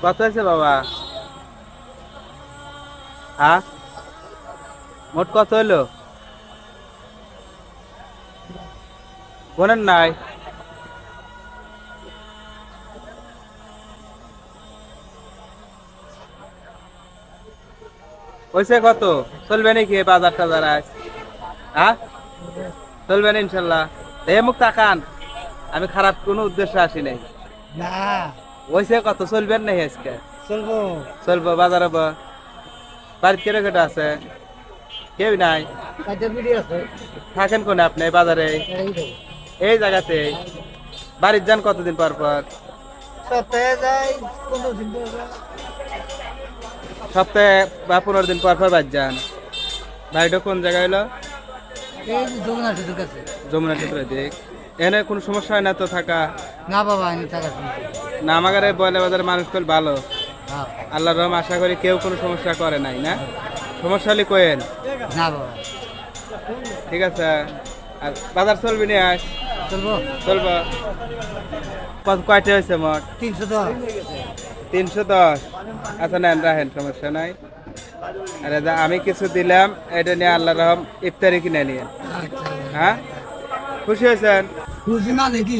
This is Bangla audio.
কত হয়েছে বাবা? হ্যাঁ, মোট কত হইলো? বলেন নাই। হয়েছে কত? চলবে নাকি এই বাজার টাজার আজ? হ্যাঁ, চলবে না ইনশাল্লাহ। এ মুখ তাকান, আমি খারাপ কোনো উদ্দেশ্যে আসি নাই। না হয়েছে কত? চলবেন নাই আজকে? চলবো। চলবো বাজার হবো। বাড়িতে কেটে কেটে আছে? কেউ নাই? কাজের বিড়ি আছে থাকেন কোনে আপনি এই বাজারে? এই তো। এই জায়গাতে? বাড়ির যান কতদিন পর পর? সপ্তাহে যাই 15 দিন পর পর। সপ্তাহে বা 15 দিন পর পর বাড়ি যান? বাড়িটা কোন জায়গায় হলো? এই যে জগন্নাথ সেতুর কাছে। যমুনা ক্ষেত্রের দিক। এখানে কোনো সমস্যা হয় না তো থাকা? না বাবা আমি টাকা শুনছি। না, আমাদের এই বয়লা বাজারের মানুষ খুব ভালো। হ্যাঁ। আল্লাহর রহম, আশা করি কেউ কোনো সমস্যা করে নাই না? সমস্যা হলে কোয়েন। না বাবা ঠিক আছে। আর বাজার চলবি না আজ? চলবো। চলবো। কয়টা হয়েছে মোট? 310। 310। আচ্ছা নেন, রাখেন, সমস্যা নাই। আরে আমি কিছু দিলাম, এটা নিয়ে আল্লাহর রহম ইফতারি কিনে নিয়ে। আচ্ছা হ্যাঁ, খুশি হয়েছেন? খুশি না নাকি?